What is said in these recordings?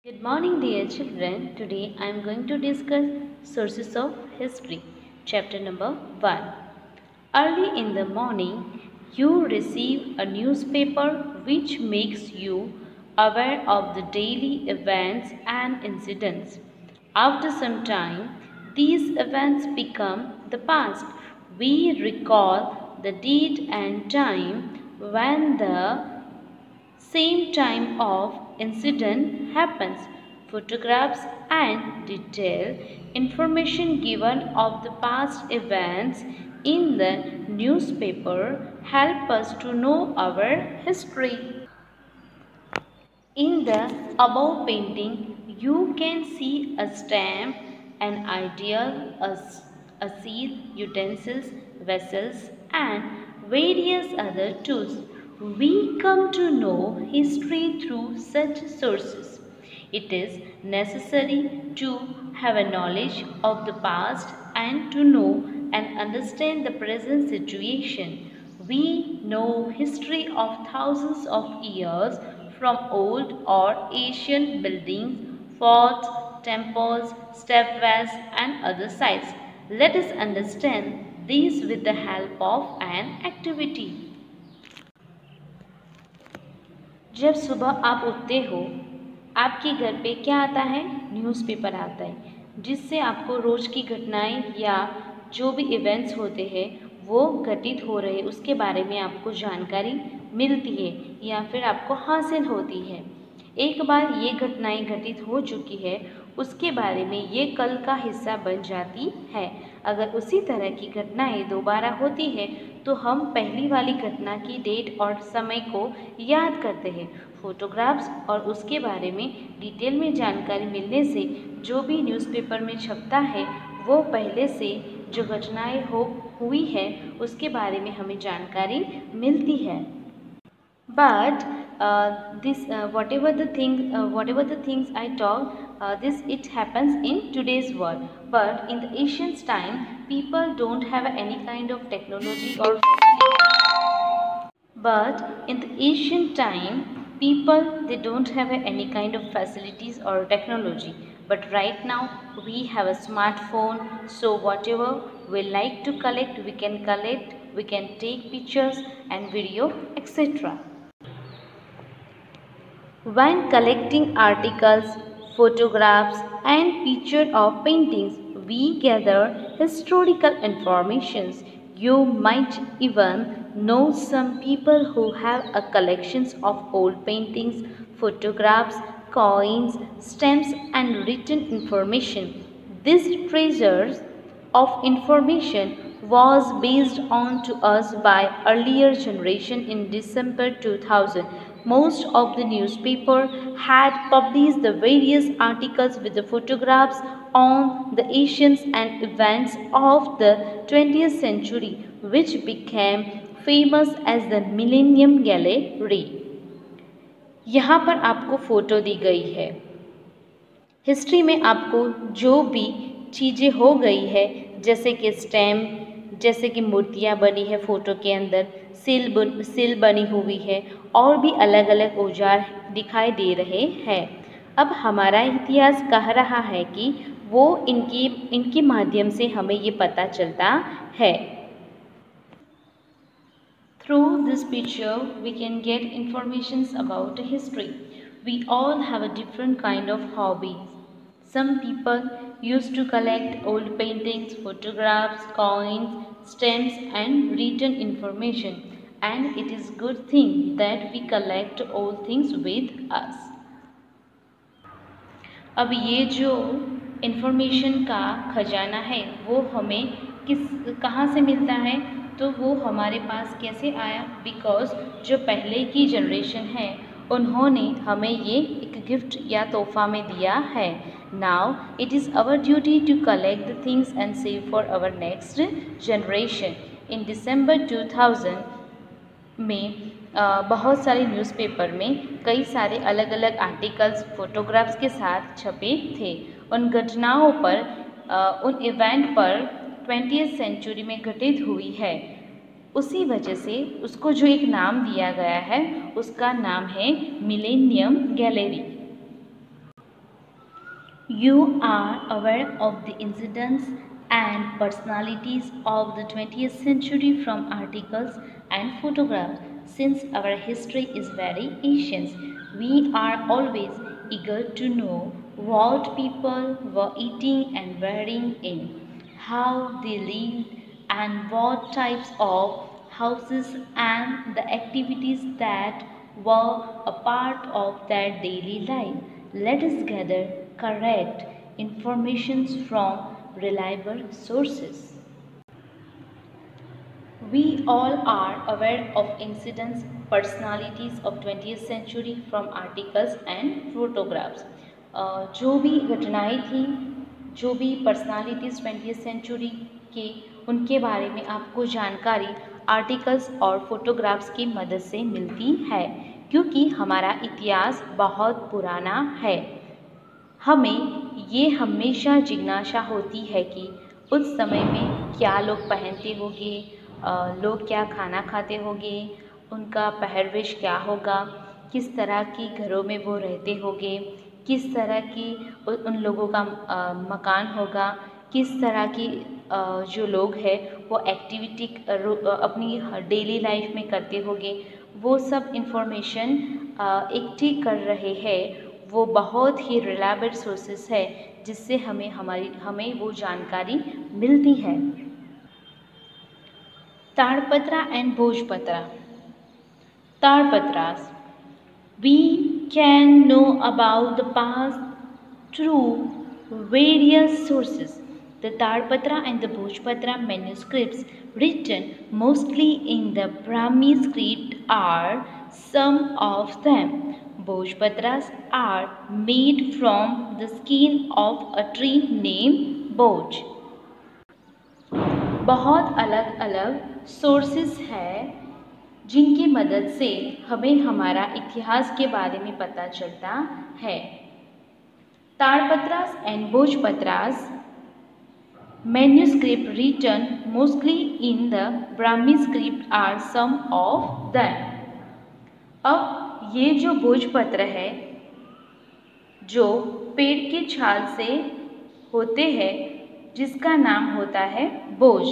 Good morning, dear children. Today I am going to discuss sources of history. Chapter number 1. Early in the morning, you receive a newspaper which makes you aware of the daily events and incidents. After some time, these events become the past. We recall the date and time when the same time of incident happens. Photographs and detailed information given of the past events in the newspaper help us to know our history. In the above painting, you can see a stamp, an ideal, a seed, utensils, vessels, and various other tools. We come to know history through such sources. It is necessary to have a knowledge of the past and to know and understand the present situation. We know history of thousands of years from old or ancient buildings, forts, temples, stepwells and other sites. Let us understand these with the help of an activity. जब सुबह आप उठते हो, आपके घर पे क्या आता है? न्यूज़पेपर आता है, जिससे आपको रोज़ की घटनाएं या जो भी इवेंट्स होते हैं वो घटित हो रहे उसके बारे में आपको जानकारी मिलती है या फिर आपको हासिल होती है। एक बार ये घटनाएं घटित हो चुकी है उसके बारे में ये कल का हिस्सा बन जाती है। अगर उसी तरह की घटनाएं दोबारा होती है तो हम पहली वाली घटना की डेट और समय को याद करते हैं। फोटोग्राफ्स और उसके बारे में डिटेल में जानकारी मिलने से जो भी न्यूज़पेपर में छपता है वो पहले से जो घटनाएं हुई है उसके बारे में हमें जानकारी मिलती है। But whatever the things I talk, this it happens in today's world. But in the ancient time, people don't have any kind of technology or facility. But in the ancient time, people they don't have any kind of facilities or technology. But right now we have a smartphone, so whatever we like to collect, we can collect. We can take pictures and video, etc. When collecting articles, photographs and pictures of paintings, we gather historical informations. You might even know some people who have a collections of old paintings, photographs, coins, stamps and written information. These treasures of information was based on to us by earlier generation in December 2000. Most of the newspaper had published the various articles with the photographs on the Asians and events of the 20th century, which became famous as the Millennium Gallery. यहाँ पर आपको photo दी गई है। History में आपको जो भी चीज़ें हो गई है जैसे कि स्टैम्प, जैसे कि मूर्तियाँ बनी है फ़ोटो के अंदर, सिल बनी हुई है और भी अलग अलग औजार दिखाई दे रहे हैं। अब हमारा इतिहास कह रहा है कि वो इनके माध्यम से हमें ये पता चलता है। Through this picture, we can get informations about history. We all have a different kind of hobbies. Some people used to collect old paintings, photographs, coins, stamps and written information. And it is good thing that we collect all things with us. अब ये जो information का खजाना है वो हमें कहाँ से मिलता है, तो वो हमारे पास कैसे आया? बिकॉज जो पहले की जनरेशन है उन्होंने हमें ये एक गिफ्ट या तोहफा में दिया है। Now it is our duty to collect the things and save for our next generation. In December 2000 में बहुत सारे न्यूज़पेपर में कई सारे अलग अलग आर्टिकल्स फ़ोटोग्राफ्स के साथ छपे थे। उन घटनाओं पर उन इवेंट पर 20th सेंचुरी में घटित हुई है, उसी वजह से उसको जो एक नाम दिया गया है उसका नाम है millennium gallery. You are aware of the incidents and personalities of the 20th century from articles and photographs. Since our history is very ancient, we are always eager to know what people were eating and wearing in, how they lived, and what types of houses and the activities that were a part of their daily life. Let us gather correct information from reliable sources. We all are aware of incidents, personalities of 20th century from articles and photographs. जो भी घटनाएं थी, जो भी personalities 20th century के, उनके बारे में आपको जानकारी आर्टिकल्स और फोटोग्राफ्स की मदद से मिलती है, क्योंकि हमारा इतिहास बहुत पुराना है। हमें ये हमेशा जिज्ञासा होती है कि उस समय में क्या लोग पहनते होंगे, लोग क्या खाना खाते होंगे, उनका पहरवेश क्या होगा, किस तरह की घरों में वो रहते होंगे, किस तरह की उन लोगों का मकान होगा, किस तरह की जो लोग हैं वो एक्टिविटी अपनी डेली लाइफ में करते होंगे। वो सब इंफॉर्मेशन इकट्ठी कर रहे हैं। वो बहुत ही रिलायबल सोर्सेस है जिससे हमें वो जानकारी मिलती है। ताड़पत्रा and भोजपत्रा। ताड़पत्रास। We can know about the past through various sources. The Tadpatra and the Bhojpatra manuscripts, written mostly in the Brahmi script, are some of them. Bhojpatras are made from the skin of a tree named Bhoj. बहुत अलग अलग sources हैं जिनकी मदद से हमें हमारा इतिहास के बारे में पता चलता है। ताड़पत्रास and भोजपत्रास manuscript written mostly in the Brahmi script are some of them. अब ये जो भोजपत्र है, जो पेड़ के छाल से होते हैं, जिसका नाम होता है बोझ।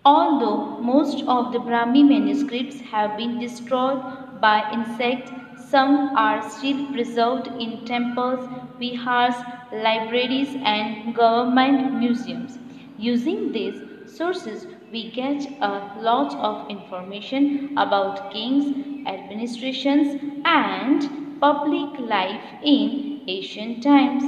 Although most of the Brahmi manuscripts have been destroyed by insects, some are still preserved in temples, vihars, libraries and government museums. Using these sources, we get a lot of information about kings, administrations and public life in ancient times.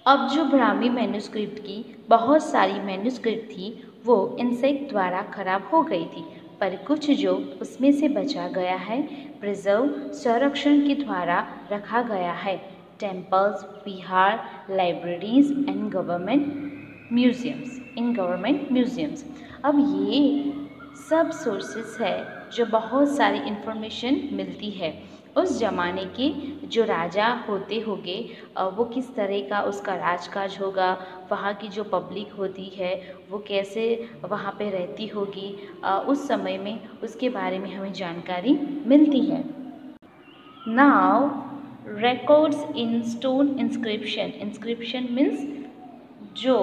अब जो Brahmi manuscript की बहुत सारी manuscript थी वो insect द्वारा खराब हो गई थी, पर कुछ जो उसमें से बचा गया है प्रिजर्व संरक्षण के द्वारा रखा गया है temples, Vihar, libraries and government museums. अब ये सब सोर्सेस है जो बहुत सारी इंफॉर्मेशन मिलती है। उस ज़माने के जो राजा होते होंगे वो किस तरह का उसका राजकाज होगा, वहाँ की जो पब्लिक होती है वो कैसे वहाँ पे रहती होगी, उस समय में उसके बारे में हमें जानकारी मिलती है। Now records in stone inscription. Inscription means जो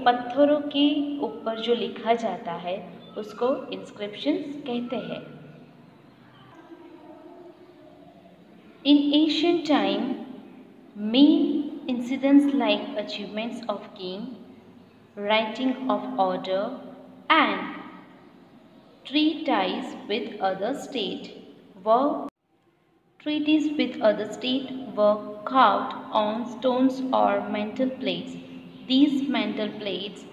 पत्थरों के ऊपर जो लिखा जाता है उसको इंस्क्रिप्शंस कहते हैं। In ancient time, main incidents like achievements of king, writing of order, and treaties with other state were carved on stones or metal plates. These metal plates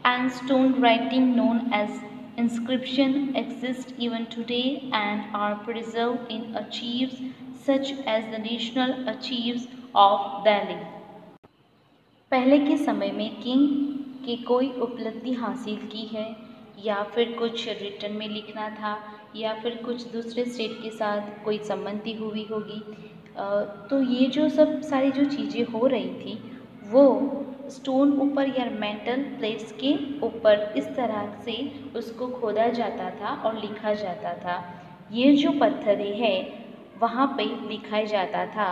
and stone writing known as inscription exist even today and are preserved in archives such as the National Archives of Delhi. पहले के समय में king की कोई उपलब्धि हासिल की है या फिर कुछ रिटर्न में लिखना था या फिर कुछ दूसरे स्टेट के साथ कोई संबंधी हुई होगी, तो ये जो सब सारी जो चीज़ें हो रही थी वो स्टोन ऊपर या मेटल प्लेट्स के ऊपर इस तरह से उसको खोदा जाता था और लिखा जाता था। ये जो पत्थरें हैं वहाँ पे लिखा जाता था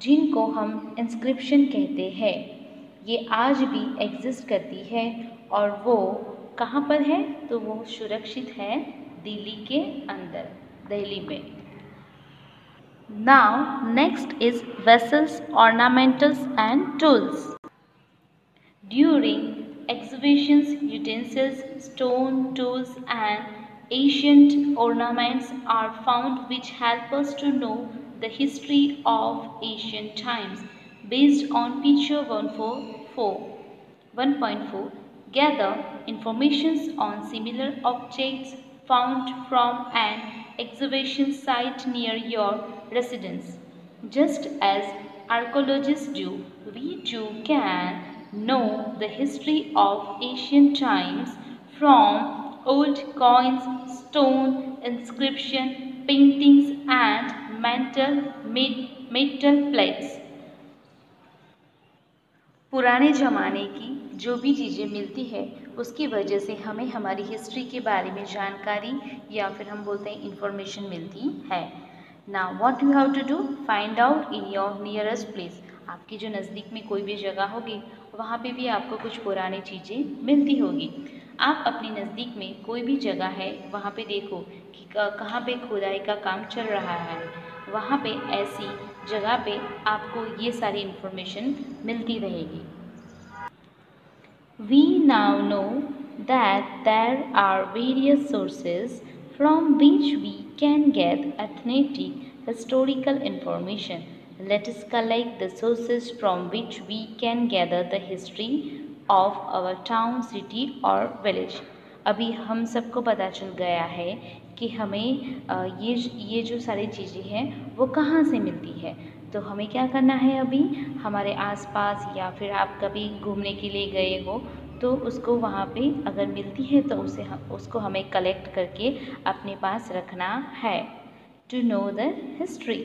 जिनको हम इंस्क्रिप्शन कहते हैं, ये आज भी एग्जिस्ट करती है और वो कहाँ पर है? तो वो सुरक्षित है दिल्ली के अंदर, दिल्ली में। Now next is vessels, ornamentals and tools. During exhibitions, utensils, stone tools and ancient ornaments are found which help us to know the history of ancient times. Based on picture 1.4, gather information on similar objects found from an exhibition site near your residence. Just as archaeologists do, we too can know the history of ancient times from old coins, stone inscription, paintings and metal plates. पुराने ज़माने की जो भी चीज़ें मिलती है उसकी वजह से हमें हमारी हिस्ट्री के बारे में जानकारी या फिर हम बोलते हैं इंफॉर्मेशन मिलती है। Now what you have to do, find out in your nearest place. आपकी जो नज़दीक में कोई भी जगह होगी वहाँ पे भी आपको कुछ पुरानी चीज़ें मिलती होगी। आप अपनी नज़दीक में कोई भी जगह है वहाँ पे देखो कि कहाँ पे खुदाई का काम चल रहा है, वहाँ पे ऐसी जगह पे आपको ये सारी इन्फॉर्मेशन मिलती रहेगी। We now know that there are various sources from which we can get authentic historical information. Let us collect the sources from which we can gather the history of our town, city or village. अभी हम सबको पता चल गया है कि हमें ये जो सारी चीज़ें हैं वो कहाँ से मिलती है। तो हमें क्या करना है, अभी हमारे आसपास या फिर आप कभी घूमने के लिए गए हो तो उसको वहाँ पे अगर मिलती है तो उसको हमें कलेक्ट करके अपने पास रखना है टू नो द हिस्ट्री।